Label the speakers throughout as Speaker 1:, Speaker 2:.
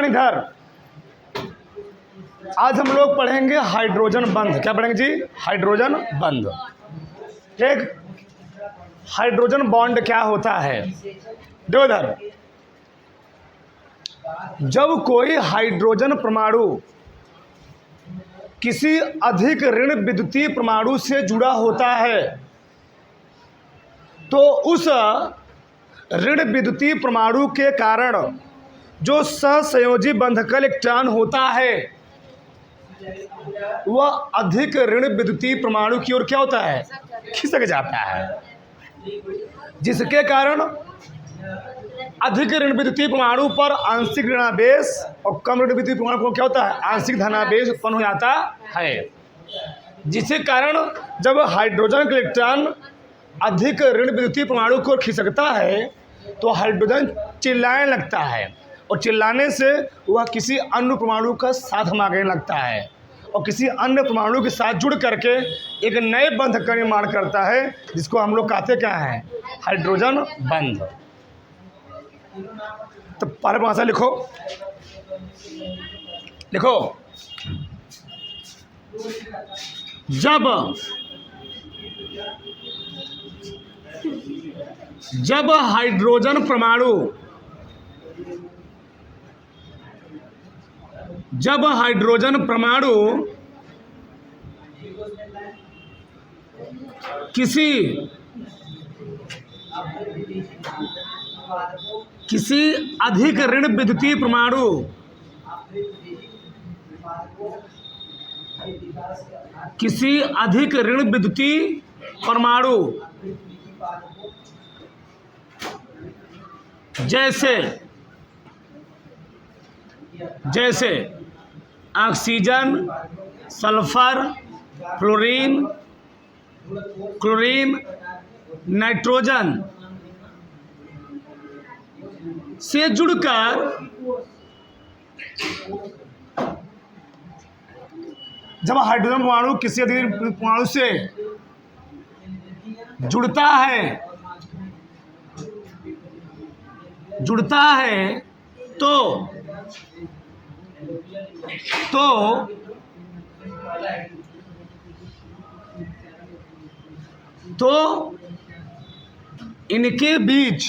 Speaker 1: इधर आज हम लोग पढ़ेंगे हाइड्रोजन बंध। क्या पढ़ेंगे जी? हाइड्रोजन बंध। एक हाइड्रोजन बॉन्ड क्या होता है? देखो इधर, जब कोई हाइड्रोजन परमाणु किसी अधिक ऋण विद्युतीय परमाणु से जुड़ा होता है तो उस ऋण विद्युतीय परमाणु के कारण जो सहसंयोजी बंधकल इलेक्ट्रॉन होता है वह अधिक ऋण विद्युतीय परमाणु की ओर क्या होता है? खिसक जाता है, जिसके कारण अधिक ऋण विद्युतीय परमाणु पर आंशिक ऋणावेश और कम ऋण विद्युतीय परमाणु को क्या होता है? आंशिक धनावेश उत्पन्न हो जाता है, जिसके कारण जब हाइड्रोजन का इलेक्ट्रॉन अधिक ऋण विद्युतीय परमाणु को खिसकता है तो हाइड्रोजन चिल्लाने लगता है और चिल्लाने से वह किसी अन्य परमाणु का साथ मांगने लगता है और किसी अन्य परमाणु के साथ जुड़ करके एक नए बंध का निर्माण करता है, जिसको हम लोग कहते क्या है? हाइड्रोजन बंध। तो पहले भाषा लिखो, जब हाइड्रोजन परमाणु किसी अधिक ऋण विद्युतीय परमाणु जैसे ऑक्सीजन, सल्फर, क्लोरीन, नाइट्रोजन से जुड़कर जब हाइड्रोजन परमाणु किसी अधिक परमाणु से जुड़ता है तो इनके बीच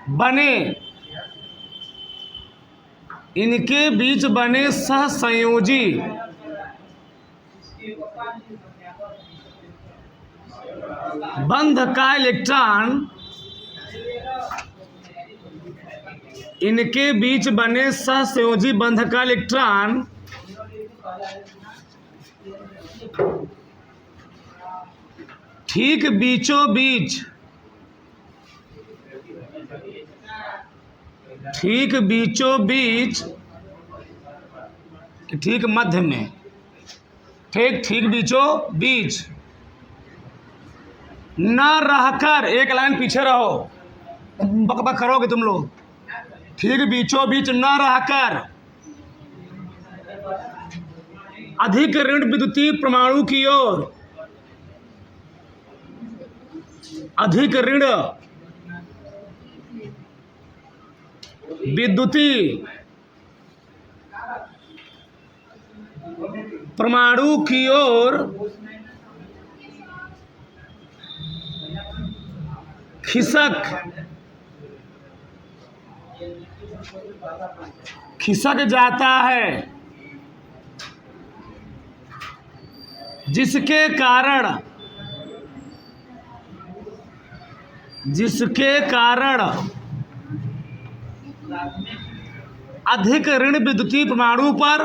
Speaker 1: बने सहसंयोजी बंध का इलेक्ट्रॉन ठीक मध्य में, ठीक बीचों बीच न रहकर, एक लाइन पीछे रहो, बकबक करोगे तुम लोग, ठीक बीचों बीच न रहकर अधिक ऋण विद्युतीय परमाणु की ओर अधिक ऋण विद्युतीय परमाणु की ओर खिसक जाता है, जिसके कारण अधिक ऋण विद्युतीय परमाणु पर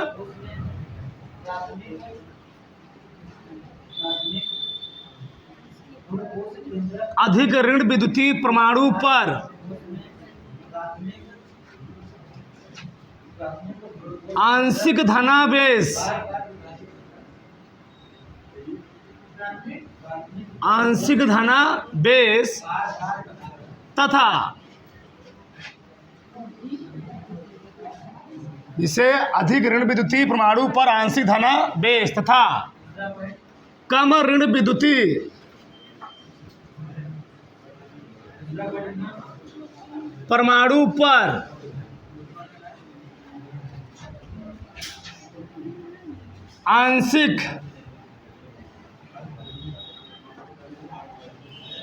Speaker 1: आंशिक धनावेश तथा जिसे अधिक ऋण विद्युतीय परमाणु पर आंशिक धनावेश तथा कम ऋण विद्युतीय परमाणु पर आंशिक,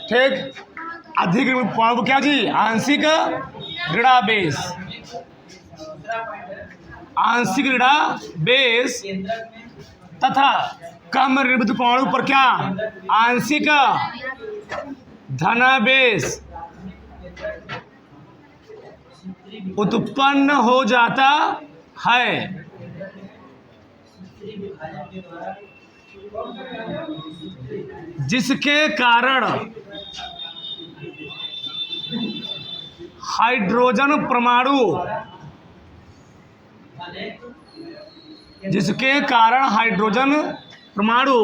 Speaker 1: ठीक, अधिक परमाणु क्या जी, आंशिक ऋणावेश, आंशिक ऋणावेश तथा कम ऋण परमाणु पर क्या, आंशिक धनावेश उत्पन्न हो जाता है, जिसके कारण हाइड्रोजन परमाणु, जिसके कारण हाइड्रोजन परमाणु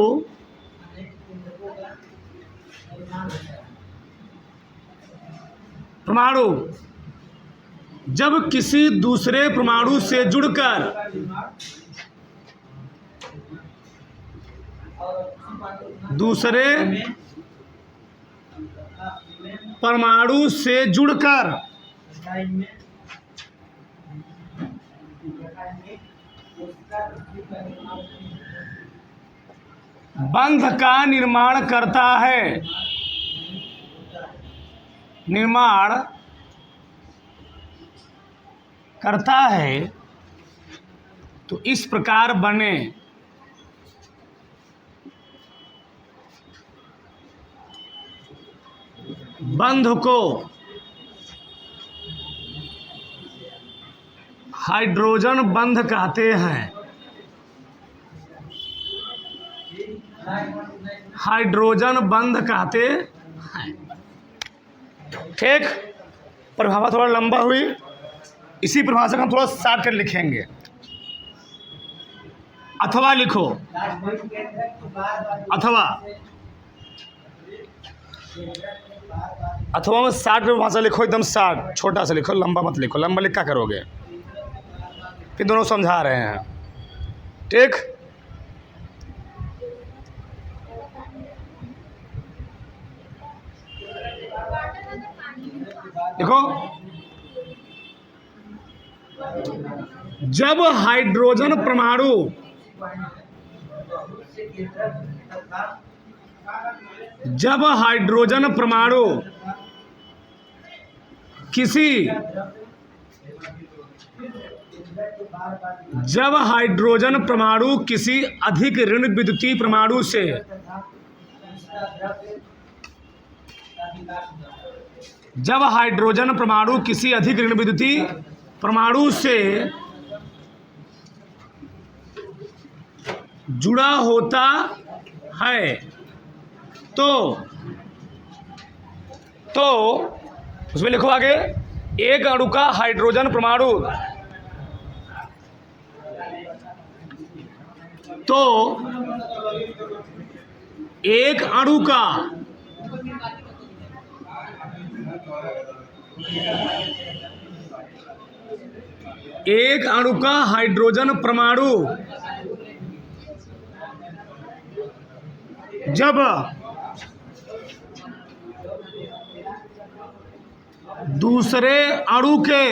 Speaker 1: जब किसी दूसरे परमाणु से जुड़कर दूसरे परमाणु से जुड़कर बंध का निर्माण करता है, तो इस प्रकार बने बंध को हाइड्रोजन बंध कहते हैं, हाइड्रोजन बंध कहते हैं, ठीक। परिभाषा थोड़ा लंबा हुई, इसी परिभाषा को हम थोड़ा शार्ट कर लिखेंगे। अथवा लिखो, अथवा में 60 में भाषा लिखो, एकदम 60, छोटा सा लिखो, लंबा मत लिखो, लंबा लिख क्या करोगे, फिर दोनों समझा रहे हैं, ठीक। देखो, जब हाइड्रोजन परमाणु किसी अधिक ऋण विद्युतीय परमाणु से किसी अधिक ऋण विद्युतीय परमाणु से जुड़ा होता है, तो उसमें लिखो आगे, एक अणु का हाइड्रोजन परमाणु, तो एक अणु का हाइड्रोजन परमाणु जब दूसरे अणु के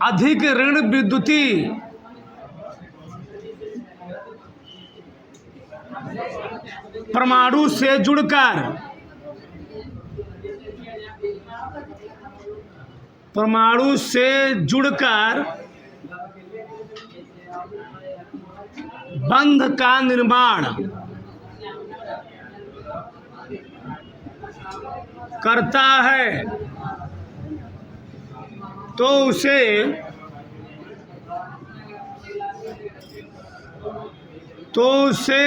Speaker 1: अधिक ऋण विद्युतीय परमाणु से जुड़कर बंध का निर्माण करता है, तो उसे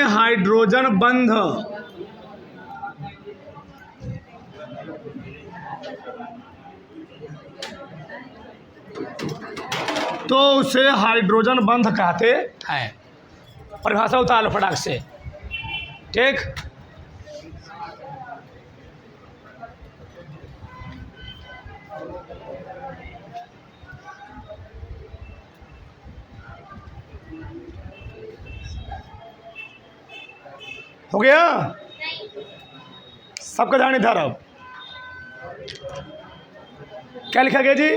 Speaker 1: हाइड्रोजन बंध कहते हैं। परिभाषा उतार लो फटाक से, ठीक। हो गया। सबका ध्यान इधर। अब क्या लिखा गया जी?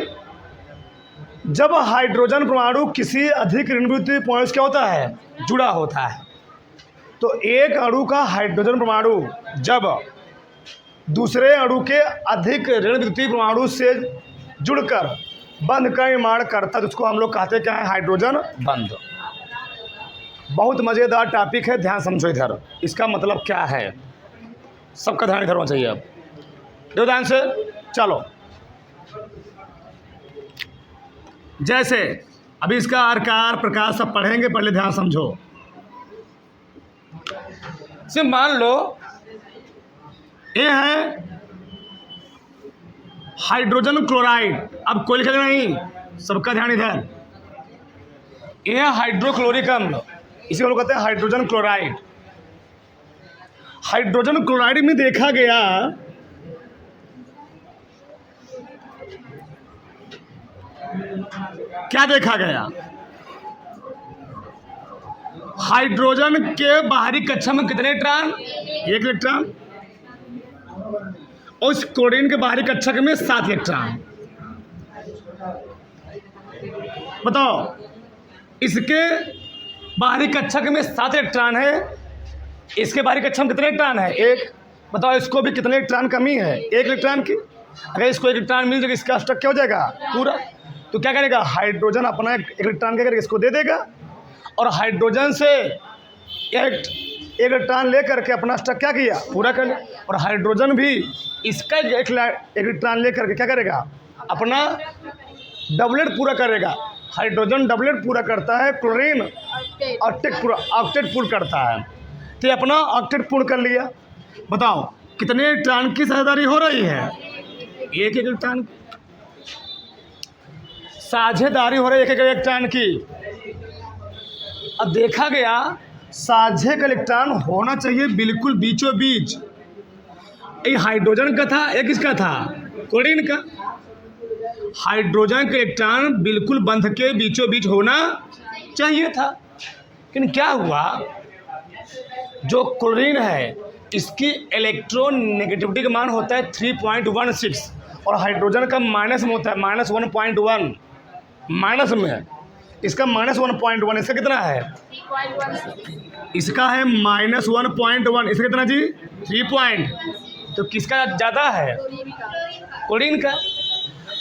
Speaker 1: जब हाइड्रोजन परमाणु किसी अधिक ऋण विद्युतीय परमाणु से क्या होता है? जुड़ा होता है। तो एक अणु का हाइड्रोजन परमाणु जब दूसरे अणु के अधिक ऋण विद्युतीय परमाणु से जुड़कर बंध का निर्माण करता है तो उसको हम लोग कहते हैं क्या है? हाइड्रोजन बंध। बहुत मज़ेदार टॉपिक है, ध्यान समझो इधर। इसका मतलब क्या है? सबका ध्यान इधर होना चाहिए। अब देखो ध्यान से, चलो। जैसे अभी इसका आकार प्रकार सब पढ़ेंगे, पहले ध्यान समझो। से मान लो ये है हाइड्रोजन क्लोराइड। अब कोई लिखेगा नहीं, सबका ध्यान इधर। ये है हाइड्रोक्लोरिक अम्ल, इसे हम लोग कहते हैं हाइड्रोजन क्लोराइड। हाइड्रोजन क्लोराइड में देखा गया क्या देखा गया? हाइड्रोजन के बाहरी कक्षा में कितने इलेक्ट्रॉन? 1 इलेक्ट्रॉन। और इस क्लोरीन के बाहरी कक्षा में 7 इलेक्ट्रॉन। बताओ, इसके बाहरी कक्षा में 7 इलेक्ट्रॉन है, इसके बाहरी कक्षा में कितने इलेक्ट्रॉन है? 1। बताओ इसको भी कितने इलेक्ट्रॉन कमी है? 1 इलेक्ट्रॉन की। अगर इसको 1 इलेक्ट्रॉन मिल जाएगा, इसका अष्टक क्या हो जाएगा? पूरा। तो क्या करेगा? हाइड्रोजन अपना 1 इलेक्ट्रॉन क्या करेगा? इसको दे देगा, और हाइड्रोजन से 1 इलेक्ट्रॉन लेकर के अपना अष्टक क्या किया? पूरा कर लिया। और हाइड्रोजन भी इसका 1 इलेक्ट्रॉन लेकर के क्या करेगा? अपना डबलेट पूरा करेगा। हाइड्रोजन डबलेट पूरा करता है, क्लोरीन ऑक्टेट पूर्ण करता है। तो अपना ऑक्टेट पूर्ण कर लिया। बताओ कितने इलेक्ट्रॉन की साझेदारी हो रही है? 1 इलेक्ट्रॉन साझेदारी हो रही है, 1 इलेक्ट्रॉन की। अब देखा गया साझे का इलेक्ट्रॉन होना चाहिए बिल्कुल बीचों बीच। ये हाइड्रोजन का था, एक किसका था? क्लोरीन का। हाइड्रोजन का इलेक्ट्रॉन बिल्कुल बंध के बीचों बीच होना चाहिए था, लेकिन क्या हुआ? जो क्लोरीन है इसकी इलेक्ट्रॉन नेगेटिविटी का मान होता है 3.16 और हाइड्रोजन का माइनस में होता है -1.1। माइनस में इसका -1.1, इसका कितना है? इसका है -1.1, इसका कितना जी? 3 तो किसका ज़्यादा है? क्लोरीन का।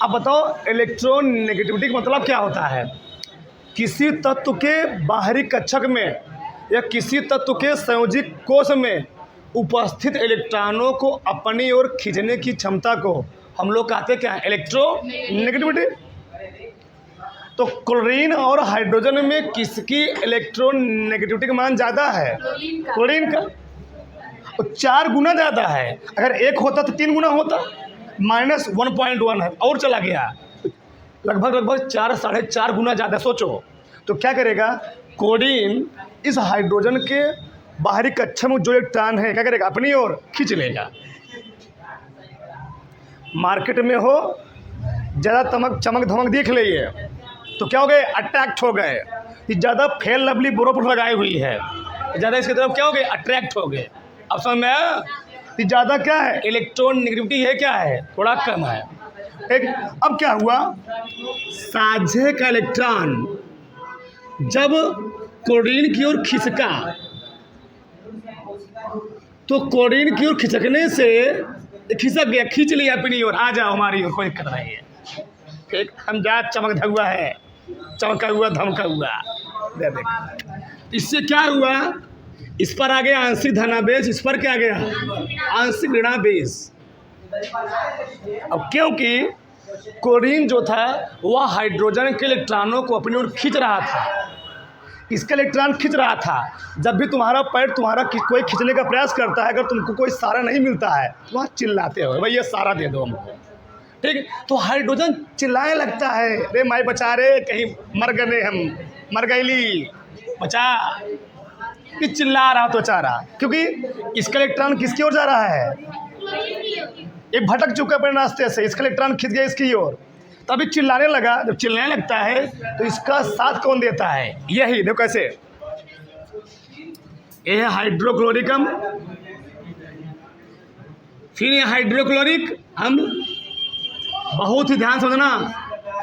Speaker 1: अब बताओ इलेक्ट्रॉन नेगेटिविटी का मतलब क्या होता है? किसी तत्व के बाहरी कक्षक में या किसी तत्व के संयोजिक कोश में उपस्थित इलेक्ट्रॉनों को अपनी ओर खींचने की क्षमता को हम लोग कहते हैं क्या? Electron negativity. तो क्लोरीन और हाइड्रोजन में किसकी इलेक्ट्रॉन नेगेटिविटी का मान ज़्यादा है? क्लोरीन का। तो 4 गुना ज़्यादा है। अगर 1 होता तो 3 गुना होता। -1.1 है और चला गया, लगभग 4 साढ़े 4 गुना ज़्यादा। सोचो तो क्या करेगा? क्लोरीन इस हाइड्रोजन के बाहरी कक्षा में जो इलेक्ट्रॉन है क्या करेगा? अपनी ओर खींच लेगा। मार्केट में हो ज़्यादा चमक धमक दिख रही है तो क्या हो गए? अट्रैक्ट हो गए। ज़्यादा फेल लवली बोरोप लगाई हुई है, ज़्यादा इसकी तरफ क्या हो गए? अट्रैक्ट हो गए। अब समझ में आया? ज़्यादा क्या है? इलेक्ट्रॉन नेगेटिविटी है क्या है? थोड़ा कम है। एक अब क्या हुआ? साझे का इलेक्ट्रॉन जब क्लोरीन की ओर खिसका तो क्लोरीन की ओर खिसकने से खिसक गया, खींच लिया अपनी ओर, आ जाओ हमारी ओर, कोई दिक्कत नहीं है। ठीक, हम जा चमक हुआ है, चमका हुआ धमका हुआ। देख इससे क्या हुआ? इस पर आ गया आंशिक धनावेश, इस पर क्या आ गया? आंशिक ऋणावेश। अब क्योंकि क्लोरीन जो था वह हाइड्रोजन के इलेक्ट्रॉनों को अपनी ओर खींच रहा था, इसका इलेक्ट्रॉन खींच रहा था। जब भी तुम्हारा पैर तुम्हारा कोई खींचने का प्रयास करता है, अगर तुमको कोई सहारा नहीं मिलता है तो वहाँ चिल्लाते हो, भाई ये सहारा दे दो हमको। ठीक, तो हाइड्रोजन चिल्लाने लगता है, रे माई बचा रे, कहीं मर गए हम, मर गईली बचा। कि चिल्ला रहा तो चाह रहा, क्योंकि इसका इलेक्ट्रॉन किसकी ओर जा रहा है? ये भटक चुका अपने रास्ते से, इसका इलेक्ट्रॉन खींच गया इसकी ओर, तभी चिल्लाने लगा। जब चिल्लाने लगता है तो इसका साथ कौन देता है? यही देखो कैसे, ये है हाइड्रोक्लोरिक अम्ल, फिर हाइड्रोक्लोरिक अम्ल, बहुत ही ध्यान समझना,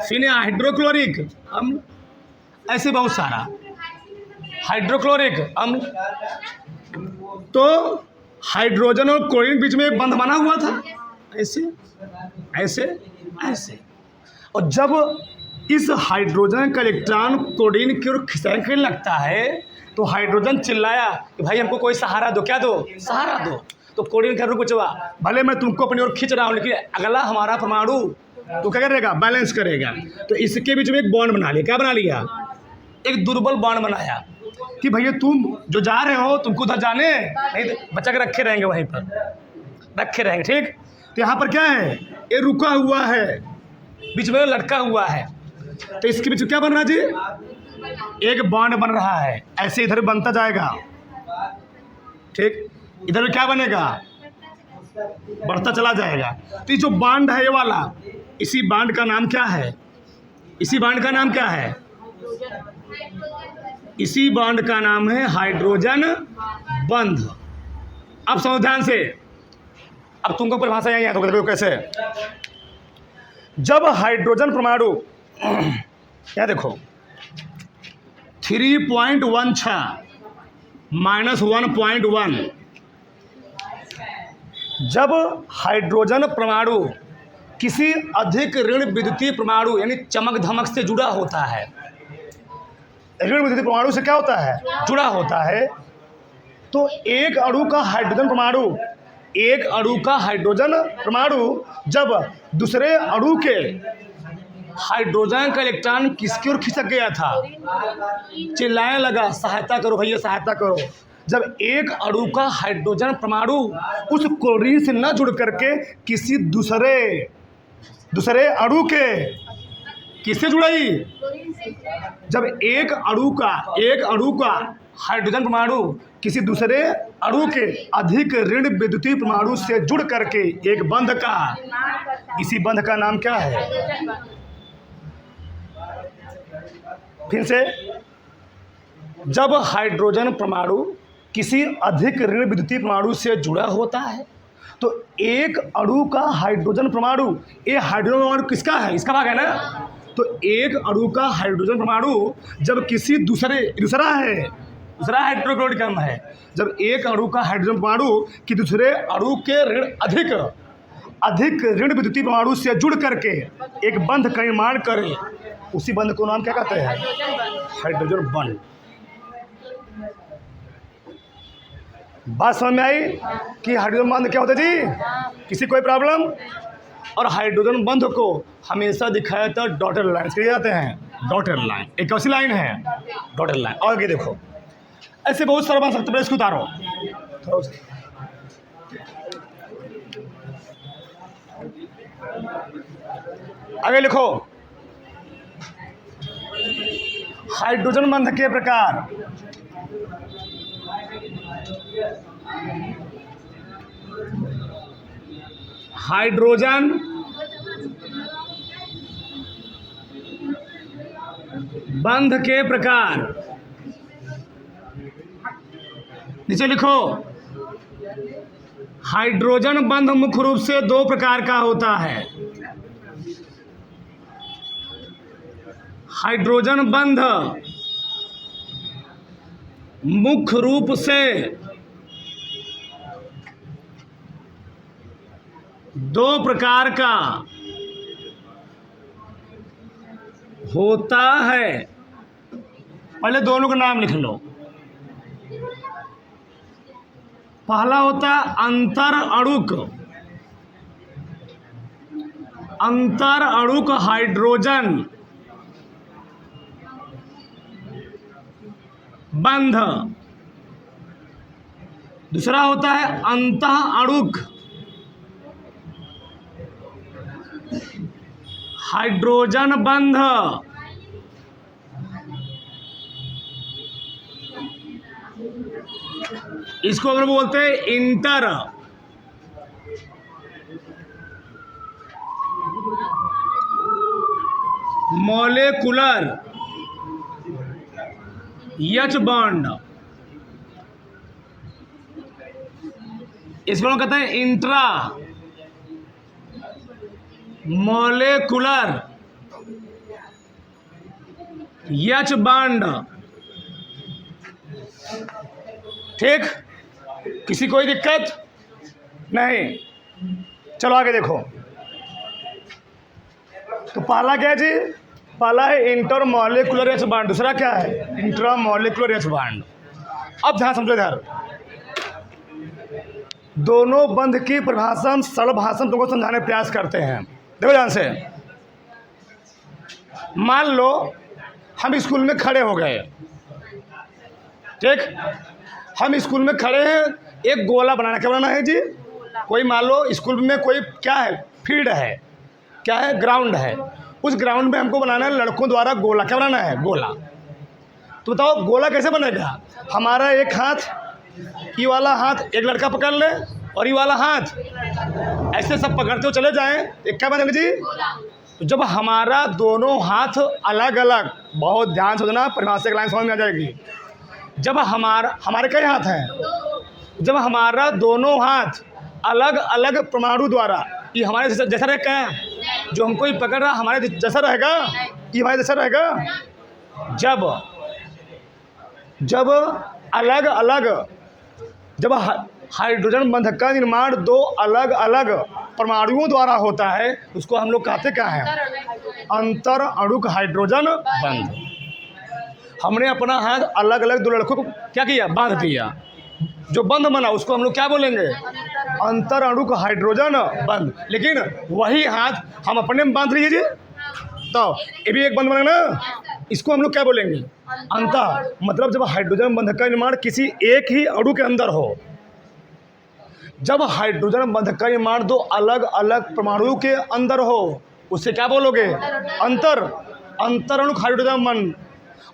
Speaker 1: फिर हाइड्रोक्लोरिक अम्ल, ऐसे बहुत सारा हाइड्रोक्लोरिक अम्ल। तो हाइड्रोजन और क्लोरीन बीच में एक बंध बना हुआ था, ऐसे ऐसे ऐसे। और जब इस हाइड्रोजन का इलेक्ट्रॉन क्लोरीन की ओर खिसकने लगता है तो हाइड्रोजन चिल्लाया कि भाई हमको कोई सहारा दो, क्या दो, सहारा दो। तो क्लोरीन का रुक चुका, भले मैं तुमको अपनी ओर खींच रहा हूँ लेकिन अगला हमारा परमाणु तो क्या करेगा, बैलेंस करेगा। तो इसके बीच में एक बॉन्ड बना लिया, क्या बना लिया, एक दुर्बल बॉन्ड बनाया कि भैया तुम जो जा रहे हो तुमको उधर जाने नहीं, तो बचा के रखे रहेंगे, वहीं पर रखे रहेंगे, ठीक। तो यहाँ पर क्या है, ये रुका हुआ है, बीच में लटका हुआ है। तो इसके बीच में क्या बन रहा जी, एक बॉन्ड बन रहा है, ऐसे इधर बनता जाएगा, ठीक। इधर क्या बनेगा, बढ़ता चला जाएगा। तो ये जो बॉन्ड है ये वाला, इसी बॉन्ड का नाम क्या है, इसी बॉन्ड का नाम क्या है, इसी बॉन्ड का नाम है हाइड्रोजन बंध। अब समझ ध्यान से, अब तुमको परिभाषा यही है तो देखो कैसे। जब हाइड्रोजन परमाणु क्या देखो 3.16 -1.1, जब हाइड्रोजन परमाणु किसी अधिक ऋण विद्युतीय परमाणु यानी चमक धमक से जुड़ा होता है, ऋण विद्युतीय परमाणु से क्या होता है, जुड़ा होता है, तो एक अणु का हाइड्रोजन परमाणु, एक अणु का हाइड्रोजन परमाणु जब दूसरे अणु के हाइड्रोजन का इलेक्ट्रॉन किसकी ओर खिसक गया था, चिल्लाने लगा सहायता करो भैया सहायता करो। जब एक अणु का हाइड्रोजन परमाणु उस क्लोरीन से न जुड़ करके किसी दूसरे अणु के किससे जुड़ाई, जब एक अणु का हाइड्रोजन परमाणु किसी दूसरे अणु के अधिक ऋण विद्युतीय परमाणु से जुड़ करके एक बंध का, इसी बंध का नाम क्या है, फिर से, जब हाइड्रोजन परमाणु किसी अधिक ऋण विद्युतीय परमाणु से जुड़ा होता है तो एक अणु का हाइड्रोजन परमाणु, ये हाइड्रोजन परमाणु किसका है, इसका भाग है ना, तो एक अणु का हाइड्रोजन परमाणु जब किसी दूसरा हाइड्रोक्लोरिक अम्ल है, जब एक अणु का हाइड्रोजन परमाणु कि दूसरे अणु के अधिक ऋण विद्युतीय परमाणु से जुड़ करके एक बंध का निर्माण करे, उसी बंध को नाम क्या कहते हैं, हाइड्रोजन बंध। बात समझ में आई कि हाइड्रोजन बंध क्या होता है जी, किसी कोई प्रॉब्लम। और हाइड्रोजन बंध को हमेशा दिखाया था डॉटेड लाइन से जाते हैं, डॉटेड लाइन एक कैसी लाइन है, डॉटेड लाइन। और आगे देखो ऐसे बहुत सारा बन सकते हैं, इसको उतारो आगे लिखो, हाइड्रोजन बंध के प्रकार, हाइड्रोजन बंध के प्रकार, नीचे लिखो, हाइड्रोजन बंध मुख्य रूप से दो प्रकार का होता है। हाइड्रोजन बंध मुख्य रूप से दो प्रकार का होता है। पहले दोनों का नाम लिख लो। पहला होता है अंतर अणुक हाइड्रोजन बंध। दूसरा होता है अंतः अणुक हाइड्रोजन बंध। इसको अगर बोलते हैं इंटर मॉलिक्यूलर एच बॉन्ड, इसको कहते हैं इंट्रा मॉलिक्यूलर एच बॉन्ड। ठीक, किसी कोई दिक्कत नहीं। चलो आगे देखो। तो पहला क्या है जी? पहला है इंटर मॉलिक्यूलर एच बॉन्ड, दूसरा क्या है? Intra molecular H bond. अब ध्यान समझो इधर, दोनों बंध की परिभाषा हम सरल भाषा में तुमको समझाने का प्रयास करते हैं। देखो ध्यान से, मान लो हम स्कूल में खड़े हो गए। ठीक, हम स्कूल में खड़े हैं, एक गोला बनाना। क्या बनाना है जी? कोई मान लो स्कूल में कोई क्या है, फील्ड है, क्या है, ग्राउंड है। उस ग्राउंड में हमको बनाना है लड़कों द्वारा गोला। क्या बनाना है? गोला। तो बताओ गोला कैसे बनेगा? हमारा एक हाथ, ये वाला हाथ एक लड़का पकड़ ले और ये वाला हाथ, ऐसे सब पकड़ते हो चले जाएं, एक क्या बनेगा जी? तो जब हमारा दोनों हाथ अलग अलग, बहुत ध्यान से सुनना, परिभाषा की लाइन समझ में आ जाएगी। जब हमारे कई हाथ हैं, जब हमारा दोनों हाथ अलग अलग परमाणु द्वारा, ये हमारे जैसा रहेगा, जो हमको ये पकड़ रहा हमारे जैसा रहेगा, ये हमारे जैसा रहेगा। जब अलग अलग, जब हाइड्रोजन बंधक का निर्माण दो अलग अलग परमाणुओं द्वारा होता है, उसको हम लोग कहते क्या है? अंतर अणुक हाइड्रोजन बंध। हमने अपना हाथ अलग अलग दो लड़कों को क्या किया? बांध दिया। जो बंध बना उसको हम लोग क्या बोलेंगे? अंतर अणुक हाइड्रोजन बंध। लेकिन वही हाथ हम अपने में बांध लीजिए, तो ये भी एक बंध बना ना, इसको हम लोग क्या बोलेंगे? अंतर। मतलब जब हाइड्रोजन बंधक का निर्माण किसी एक ही अणु के अंदर हो, जब हाइड्रोजन बंधक का निर्माण दो अलग अलग परमाणुओं के अंदर हो, उससे क्या बोलोगे? अंतर, अंतर अणुक हाइड्रोजन बंध।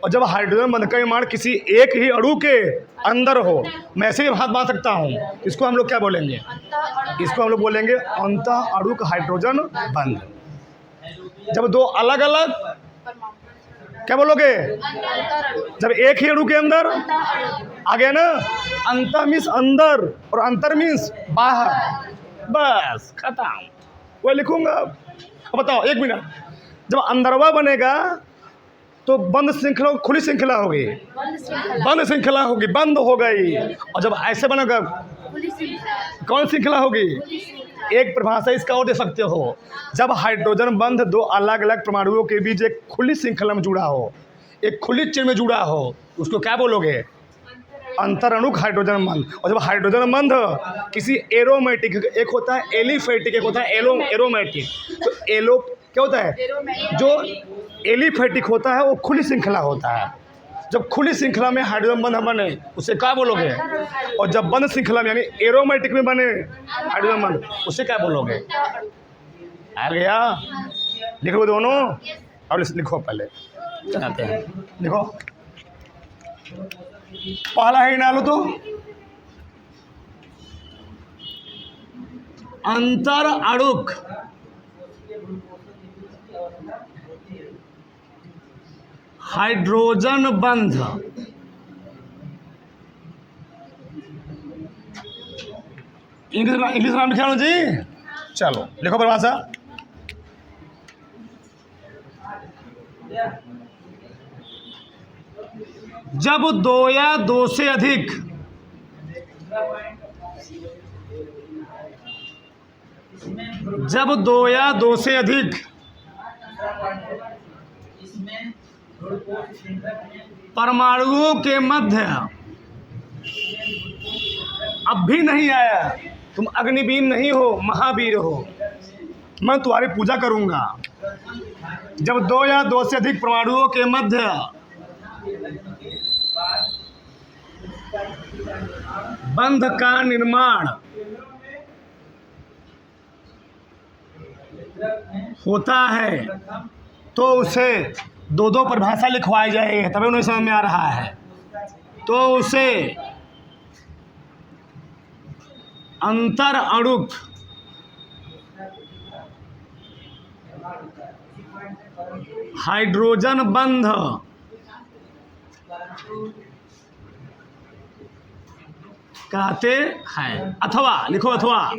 Speaker 1: और जब हाइड्रोजन बंधक का निर्माण किसी एक ही अणु के अंदर हो, मैं ऐसे ही हाथ बांध सकता हूँ, इसको हम लोग क्या बोलेंगे? इसको हम लोग बोलेंगे अंतर अणुक हाइड्रोजन बंध। जब दो अलग अलग, क्या बोलोगे? जब एक ही अणु के अंदर, आ गया ना? अंतर मीन्स अंदर और अंतर मीन्स बाहर, बस खत्म। वो लिखूंगा। अब बताओ एक मिनट, जब अंदरवा बनेगा तो बंद श्रृंखला खुली श्रृंखला होगी, बंद श्रृंखला होगी, बंद हो गई। और जब ऐसे बनेगा कौन श्रृंखला होगी? एक परिभाषा इसका और दे सकते हो, जब हाइड्रोजन बंध दो अलग अलग परमाणुओं के बीच एक खुली श्रृंखला में जुड़ा हो, एक खुली चेन में जुड़ा हो, उसको क्या बोलोगे? अंतर अणुक हाइड्रोजन बंध। और जब हाइड्रोजन बंध किसी एरोमेटिक, एक होता है एलिफेटिक, एक होता है एरोमेटिक। तो एलो क्या होता है? जो एलिफेटिक होता है वो खुली श्रृंखला होता है। जब खुली श्रृंखला में हाइड्रोजन बंध बने उसे क्या बोलोगे? और जब बंद श्रृंखला में यानी एरोमेटिक में बने हाइड्रोजन बंध, उसे क्या बोलोगे? आ गया? लिखो दोनों और लिखो, पहले चलाते हैं। लिखो, पहला है ना लो तो अंतर अणुक हाइड्रोजन बंध। इंग्लिश नाम लिखा जी। चलो लिखो परिभाषा। जब दो या दो से अधिक परमाणुओं के मध्य, अब भी नहीं आया, तुम अग्निवीर नहीं हो, महावीर हो, मैं तुम्हारी पूजा करूंगा। जब दो या दो से अधिक परमाणुओं के मध्य बंध का निर्माण होता है तो उसे दो दो परिभाषा लिखवाई जाएगी, तभी उन्हें समझ में आ रहा है। तो उसे अंतर अणुक हाइड्रोजन बंध कहते हैं। अथवा लिखो, अथवा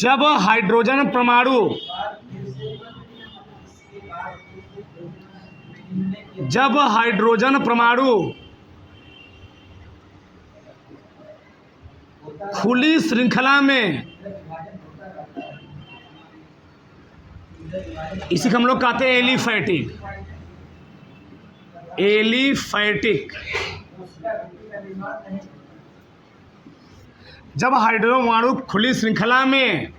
Speaker 1: जब हाइड्रोजन परमाणु खुली श्रृंखला में, इसी को हम लोग कहते हैं एलिफैटिक। जब हाइड्रोजन परमाणु खुली श्रृंखला में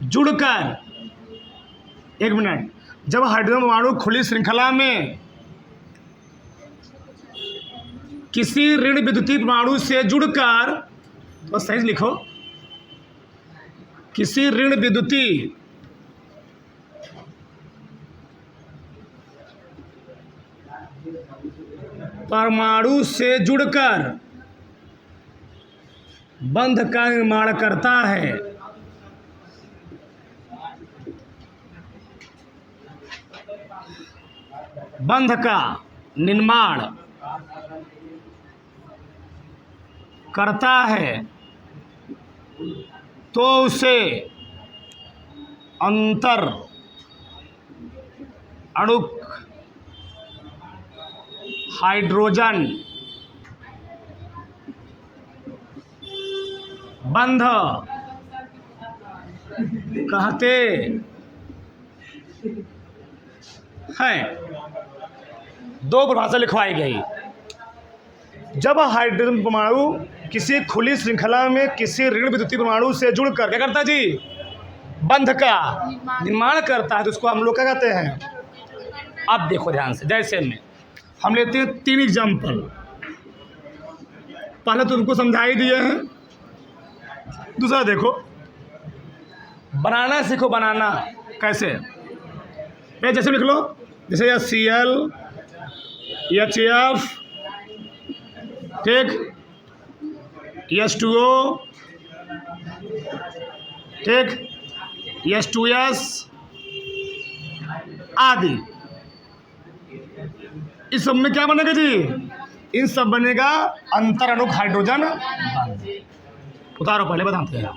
Speaker 1: जुड़कर, एक मिनट, जब हाइड्रोजन परमाणु खुली श्रृंखला में किसी ऋण विद्युतीय परमाणु से जुड़कर, तो सही लिखो, किसी ऋण विद्युतीय परमाणु से जुड़कर बंध का निर्माण करता है, बंध का निर्माण करता है, तो उसे अंतर अणुक हाइड्रोजन बंध कहते हैं। दो परिभाषा लिखवाई गई। जब हाइड्रोजन परमाणु किसी खुली श्रृंखला में किसी ऋण विद्युतीय परमाणु से जुड़कर क्या करता है जी, बंध का निर्माण करता है, तो उसको हम लोग क्या कहते हैं। अब देखो ध्यान से, जैसे में हम लेते हैं 3 एग्जाम्पल। पहले तो उनको समझा ही दिए हैं, दूसरा देखो, बनाना सीखो। बनाना कैसे, ये जैसे लिख लो, जैसे HCl, HF, ठीक, H2O, ठीक, H2S आदि। इस सब में क्या बनेगा जी, इन सब बनेगा अंतर अणुक हाइड्रोजन बंध। उतारो, पहले बताते हैं।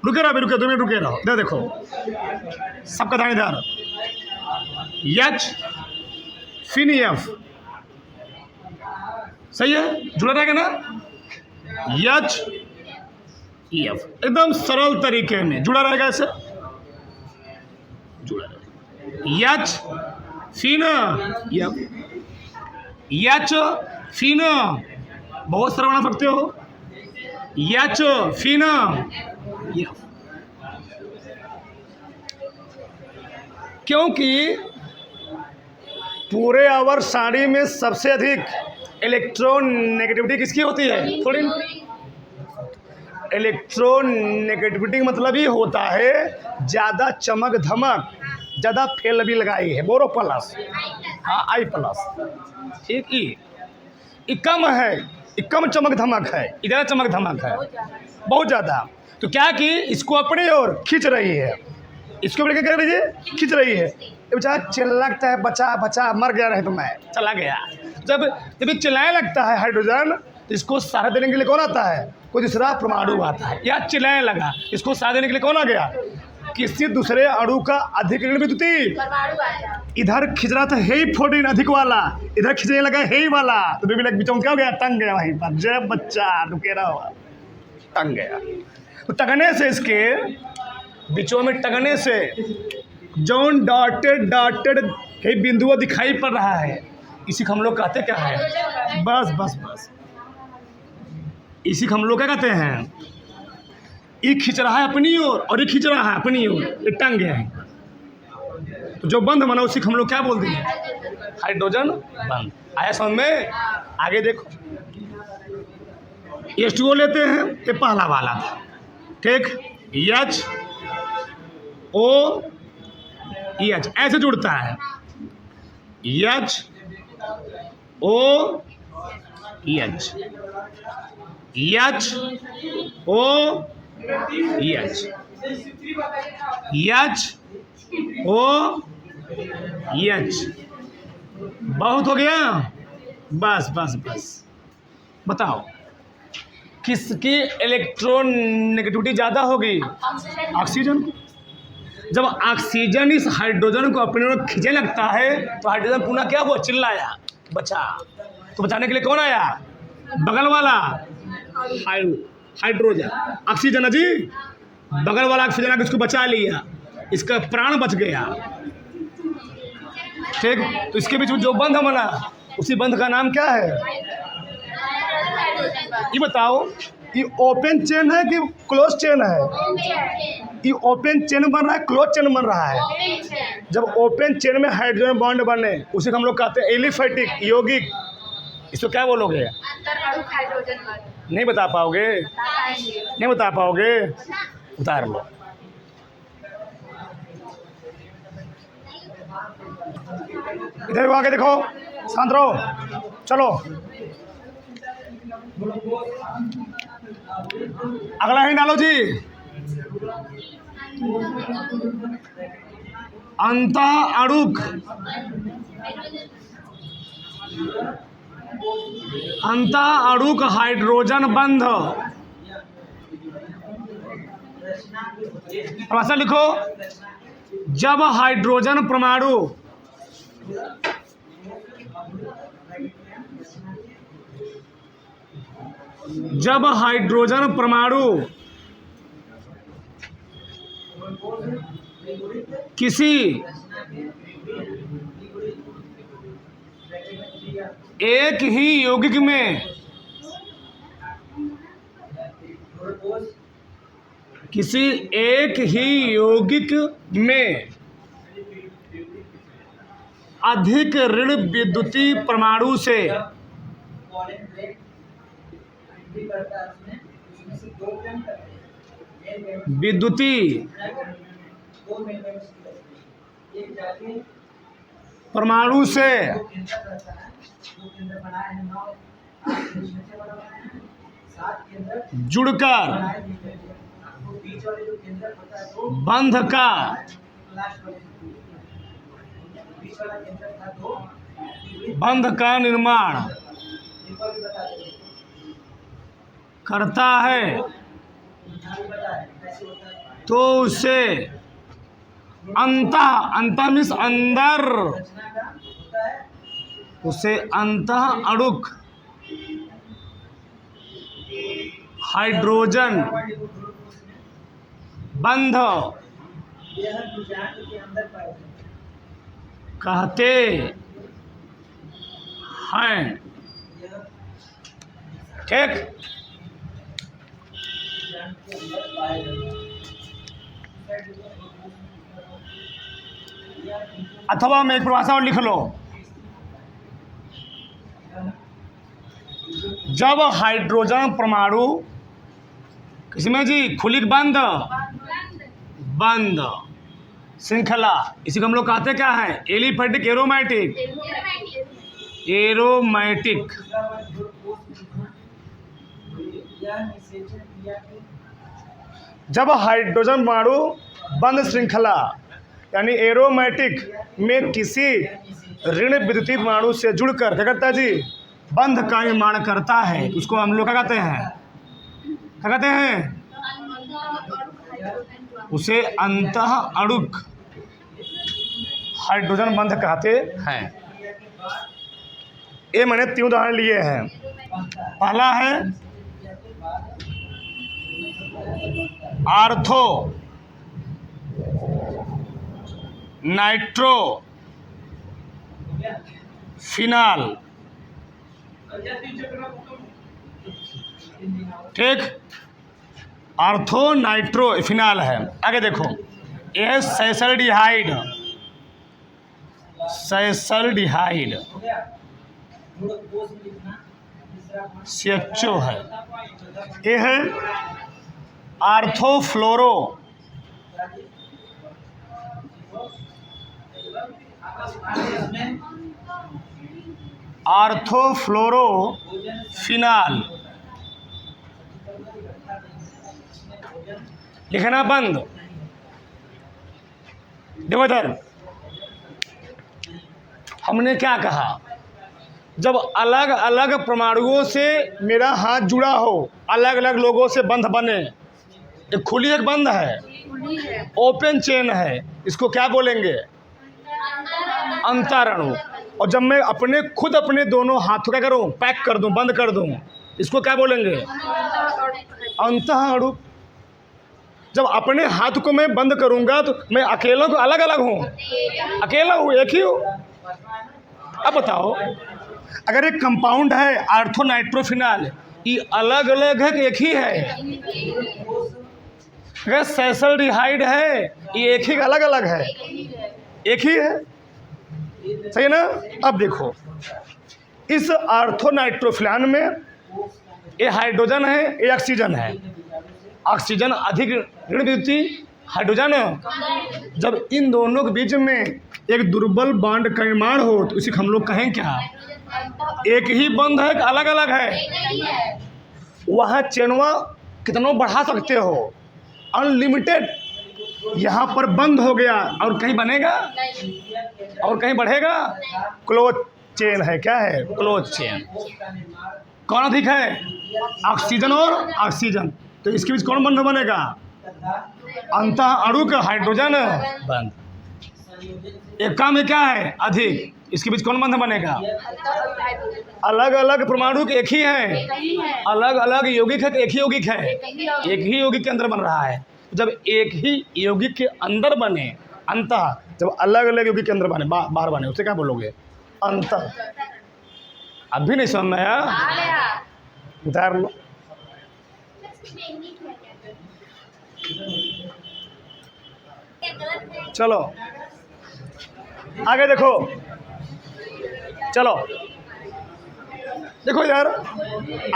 Speaker 1: रुके रहो, रुके 2 मिनट रुके रहो। इधर देखो, सबका ध्यान इधर। H फिर F, सही है, जुड़ा रहेगा ना। H F एकदम सरल तरीके में जुड़ा रहेगा, ऐसे जुड़ा रहेगा। H फिर F, H फिर, बहुत सरल बना सकते हो, H फिर F, क्योंकि पूरे आवर्त सारणी में सबसे अधिक इलेक्ट्रोनेगेटिविटी किसकी होती है, थोड़ी। इलेक्ट्रोनेगेटिविटी मतलब ही होता है ज़्यादा चमक धमक, ज़्यादा फेल भी लगाई है, बोरो प्लस, हाँ I प्लस, ठीक। ये कम है, ये कम चमक धमक है, इधर चमक धमक है बहुत ज़्यादा। तो क्या कि इसको अपनी ओर खींच रही है, इसको लेकर क्या लीजिए, खींच रही है। बेचारा चिल्लाता है, बचा बचा, मर गया रहे तो मैं चला गया। जब चिल्लाने लगता है हाइड्रोजन, तो इसको सहारा देने के लिए कौन आता है, कोई दूसरा परमाणु आता है। या चिल्लाने लगा, इसको सहारा देने के लिए कौन आ गया, किसी दूसरे अणु का अधिक ऋण विद्युतीय, इधर खींच रहा था हे 14 अधिक वाला, इधर खींचने लगा हे वाला, तो बीच में क्या हो गया, टंग गया वहीं पर। जब बच्चा रुके रहा, टंग गया। तो टंगने से, इसके बीचों में टंगने से जौन डॉटेड कई बिंदुओं दिखाई पड़ रहा है, इसी को हम लोग कहते क्या है, बस बस बस, इसी को हम लोग क्या कहते हैं, ये खींच रहा है अपनी ओर और ये खींच रहा है अपनी ओर, ये टंग गया है। तो जो बंध बना उसी को हम लोग क्या बोलते हैं, हाइड्रोजन बंध। आया समझ में। आगे देखो, H2O लेते हैं, ये पहला वाला था, ठीक। HO H ऐसे जुड़ता है, HO H, HO H, HO H. बहुत हो गया, बस बस बस। बताओ किसकी इलेक्ट्रॉन नेगेटिविटी ज़्यादा होगी? ऑक्सीजन। जब ऑक्सीजन इस हाइड्रोजन को अपने ओर खींचने लगता है तो हाइड्रोजन पुनः क्या हुआ? चिल्लाया, बचा। तो बचाने के लिए कौन आया? बगल वाला हाइड्रोजन, ऑक्सीजन है जी। बगल वाला ऑक्सीजन आके इसको बचा लिया, इसका प्राण बच गया। ठीक, तो इसके बीच में जो बंध बना, उसी बंध का नाम क्या है? ये बताओ, ये ओपन चेन है कि क्लोज चेन है? ये ओपन चेन बन रहा है, क्लोज चेन बन रहा है। जब ओपन चेन में हाइड्रोजन बॉन्ड बने उसे हम लोग कहते हैं एलिफेटिक, यौगिक। इसको क्या बोलोगे? नहीं बता पाओगे? नहीं बता पाओगे? उतार लो। इधर आके देखो, शांत रहो, चलो। अगला ही डालो जी। अंतः अणुक, अंतः अणुक हाइड्रोजन बंध। भाषा लिखो। जब हाइड्रोजन परमाणु किसी एक ही यौगिक में, किसी एक ही यौगिक में अधिक ऋण विद्युतीय परमाणु से जुड़कर बंध का निर्माण करता है तो उसे अंतः मीन्स अंदर, उसे अंतः अणुक हाइड्रोजन बंध कहते हैं। ठीक, अथवा मैं एक परिभाषा और लिख लो। जब हाइड्रोजन परमाणु किसमें जी? खुली बंद बंद श्रृंखला, इसी को हम लोग कहते क्या है? Aliphatic, aromatic. एरोमेटिक जब हाइड्रोजन परमाणु बंद श्रृंखला यानी एरोमेटिक में किसी ऋण विद्युतीय परमाणु से जुड़कर क्या करता है जी? बंध का निर्माण करता है, उसको हम लोग क्या कहते हैं? क्या कहते हैं? उसे अंतः अणुक हाइड्रोजन बंध कहते हैं। ये मैंने 3 उदाहरण लिए हैं। पहला है आर्थो नाइट्रो फिनाल। ठीक, आर्थो नाइट्रो फिनाल है। आगे देखो, यह है सैसल्डिहाइड। सैसल्डिहाइड CHO है। ये है आर्थोफ्लोरो, आर्थोफ्लोरो फिनाल। लिखना बंद। देखो इधर, हमने क्या कहा, जब अलग अलग परमाणुओं से मेरा हाथ जुड़ा हो, अलग अलग लोगों से बंध बने, एक खुली एक बंद है, ओपन चेन है, इसको क्या बोलेंगे, अंतराणु। और जब मैं खुद अपने दोनों हाथों क्या करूं, पैक कर दूं, बंद कर दूं, इसको क्या बोलेंगे, अंतःअणु। जब अपने हाथ को मैं बंद करूंगा तो मैं अकेला तो अलग अलग हूं, अकेला हूं, एक ही हूं। अब बताओ, अगर एक कंपाउंड है आर्थो नाइट्रोफिनॉल, ये अलग अलग है कि एक ही है? अगर सैल्साल्डिहाइड है, ये एक ही अलग अलग है, एक ही है, सही ना। अब देखो, इस आर्थो नाइट्रोफिनॉल में ये हाइड्रोजन है, ये ऑक्सीजन है। ऑक्सीजन अधिक ऋण विद्युतीय, हाइड्रोजन। जब इन दोनों के बीच में एक दुर्बल बॉन्ड का निर्माण हो तो उसे हम लोग कहें क्या, एक ही बंध है कि अलग अलग है? वहाँ चेनवा कितनों बढ़ा सकते हो, अनलिमिटेड। यहाँ पर बंद हो गया और कहीं बनेगा और कहीं बढ़ेगा? क्लोज चेन है, क्या है, क्लोज चेन। कौन अधिक है, ऑक्सीजन और ऑक्सीजन, तो इसके बीच कौन बंध बनेगा, अंतःअणु का हाइड्रोजन बंध। एका में क्या है, अधिक, इसके बीच कौन बंध बनेगा, अलग अलग परमाणु के एक ही है, अलग अलग यौगिक है, एक ही यौगिक है, एक ही यौगिक के अंदर बन रहा है। जब एक ही यौगिक के अंदर बने, अंतः, जब अलग अलग यौगिक के अंदर बने, बाहर बने, उसे क्या बोलोगे, अंतः। अब भी नहीं समझ में आया, उतार लो। चलो आगे देखो, चलो देखो यार,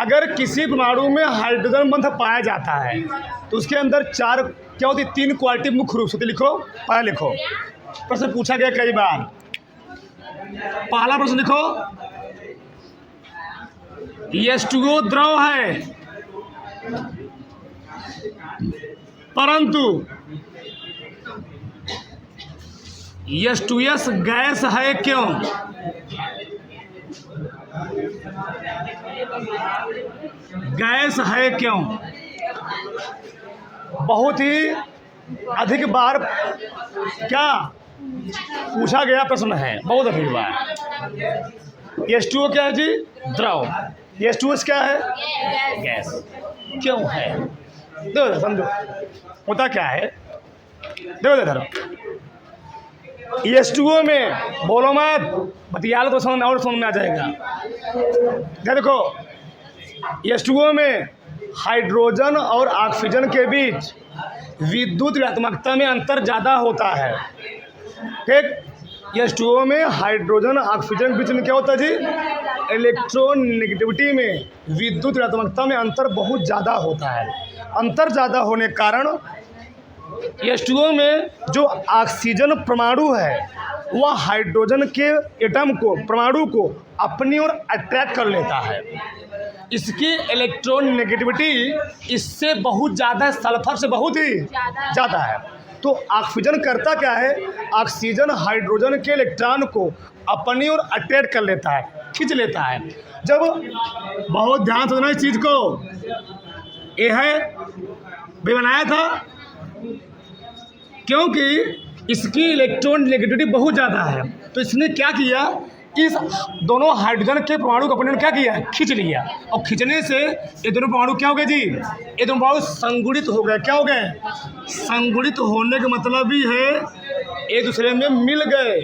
Speaker 1: अगर किसी परमाणु में हाइड्रोजन बंध पाया जाता है तो उसके अंदर चार क्या होती, तीन क्वालिटी मुख्य रूप से लिखो। पहले लिखो, प्रश्न पूछा गया कई बार। पहला प्रश्न लिखो, H2O द्रव है परंतु H2S गैस है, क्यों? गैस है क्यों? बहुत ही अधिक बार क्या पूछा गया प्रश्न है, बहुत अधिक बार। H2O क्या है जी, द्रव। H2S क्या है, गैस। क्यों है, देखो समझो होता क्या है, देखो H2O में बोलो मत, बतिया लो तो समझ में आ जाएगा। क्या देखो, H2O में हाइड्रोजन और ऑक्सीजन के बीच विद्युत ऋणात्मकता में अंतर ज़्यादा होता है, ठीक। H2O में हाइड्रोजन ऑक्सीजन के बीच में क्या होता है जी, इलेक्ट्रॉन नेगेटिविटी में, विद्युत ऋणात्मकता में अंतर बहुत ज़्यादा होता है। अंतर ज़्यादा होने के कारण H2O में जो ऑक्सीजन परमाणु है वह हाइड्रोजन के एटम को, परमाणु को अपनी ओर अट्रैक्ट कर लेता है। इसकी इलेक्ट्रॉन नेगेटिविटी इससे बहुत ज़्यादा है, सल्फर से बहुत ही ज़्यादा है। तो ऑक्सीजन करता क्या है, ऑक्सीजन हाइड्रोजन के इलेक्ट्रॉन को अपनी ओर अट्रैक्ट कर लेता है, खींच लेता है। जब बहुत ध्यान से सुनना इस चीज़ को, ये है भी बनाया था क्योंकि इसकी इलेक्ट्रॉन नेगेटिविटी बहुत ज़्यादा है, तो इसने क्या किया, इस दोनों हाइड्रोजन के परमाणु को अपने ने क्या किया, खींच लिया। और खींचने से ये दोनों परमाणु क्या हो गए जी, ये दोनों परमाणु संगुणित हो गए। क्या हो गए, संगुणित होने का मतलब भी है एक दूसरे में मिल गए।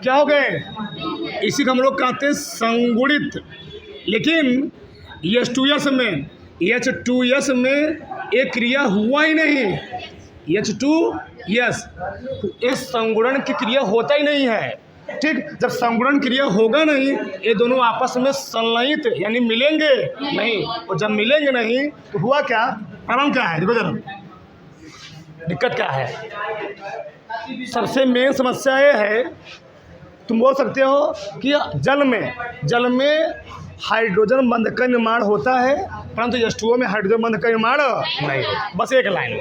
Speaker 1: क्या हो गए, इसी को हम लोग कहते हैं संगुणित। लेकिन H2S में, H2S में एक क्रिया हुआ ही नहीं, H2S, इस संगुणन की क्रिया होता ही नहीं है, ठीक। जब संगुणन क्रिया होगा नहीं, ये दोनों आपस में संलयित यानी मिलेंगे नहीं, और जब मिलेंगे नहीं तो हुआ क्या, प्रॉब्लम क्या है, देखो जरा दिक्कत क्या है। सबसे मेन समस्या ये है, तुम बोल सकते हो कि जल में हाइड्रोजन बंध का निर्माण होता है, परंतु H2O में हाइड्रोजन बंध का निर्माण नहीं होता। बस एक लाइन,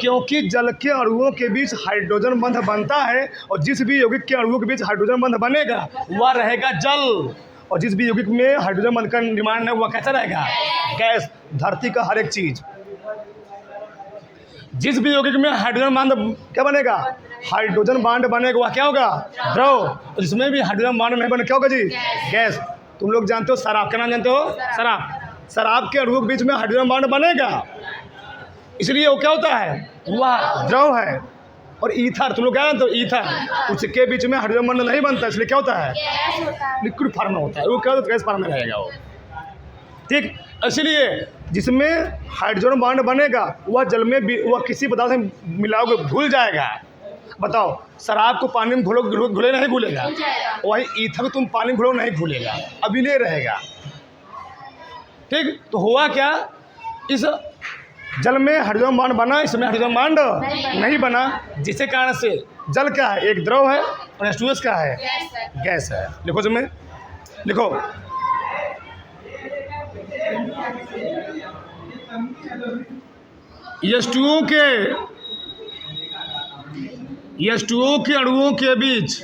Speaker 1: क्योंकि जल के अणुओं के बीच हाइड्रोजन बंध बनता है और जिस भी यौगिक के अणुओं के बीच हाइड्रोजन बंध बनेगा वह रहेगा जल, और जिस भी यौगिक में हाइड्रोजन बंध का निर्माण है वह कैसा रहेगा? गैस। धरती का हर एक चीज, जिस भी यौगिक में हाइड्रोजन बॉन्ड क्या बनेगा? हाइड्रोजन बॉन्ड बनेगा, वह क्या होगा? द्रव। जिसमें भी हाइड्रोजन बॉन्ड नहीं बने क्या होगा जी? गैस। तुम लोग जानते हो शराब, क्या नाम जानते हो? शराब। शराब के अणुओं के बीच में हाइड्रोजन बॉन्ड बनेगा, इसलिए वो क्या होता है? वह द्रव है। और ईथर, तुम लोग क्या जानते हो? ईथर, उसके बीच में हाइड्रोजन बॉन्ड नहीं बनता, इसलिए क्या होता है? लिक्विड फॉर्म में होता है, वो क्या होता है? गैस फॉर्म में रहेगा वो। ठीक, इसलिए जिसमें हाइड्रोजन बॉन्ड बनेगा वह जल में वह किसी पदार्थ से मिलाओगे घुल जाएगा। बताओ, शराब को पानी में घुले नहीं घुलेगा, वही ईथर तुम पानी में घुलो नहीं घुलेगा, अभिनय रहेगा। ठीक, तो हुआ क्या? इस जल में हाइड्रोजन बॉन्ड बना, इसमें हाइड्रोजन बॉन्ड नहीं बना, जिसके कारण से जल क्या है? एक द्रव है, और H2S क्या है? गैस है। लिखो जिसमें, लिखो H2O के अणुओं के बीच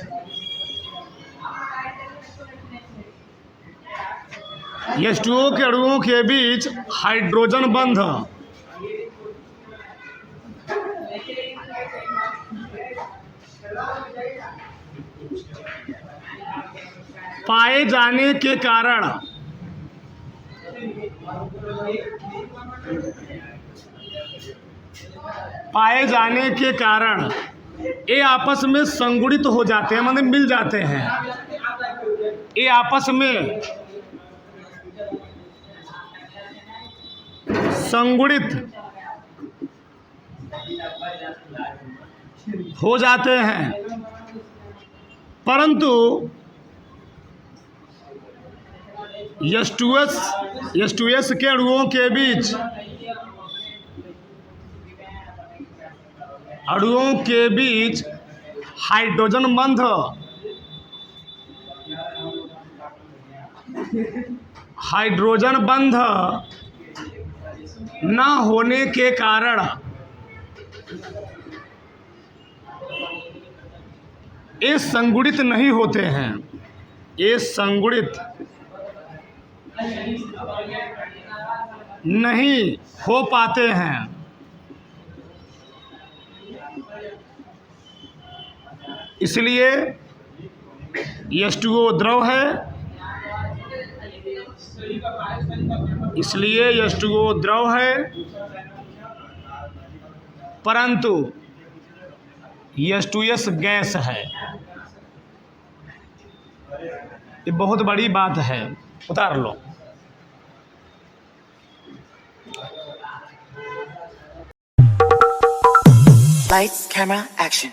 Speaker 1: H2O के अणुओं के बीच हाइड्रोजन बंध पाए जाने के कारण ये आपस में संगुणित हो जाते हैं, मतलब मिल जाते हैं। ये आपस में संगुणित हो जाते हैं, परंतु H2S के अणुओं के बीच हाइड्रोजन बंध न होने के कारण ये संगुणित नहीं होते हैं, ये संगुणित नहीं हो पाते हैं। इसलिए H2O द्रव है, परंतु H2S गैस है। ये बहुत बड़ी बात है, उतार लो।
Speaker 2: Lights, camera, action.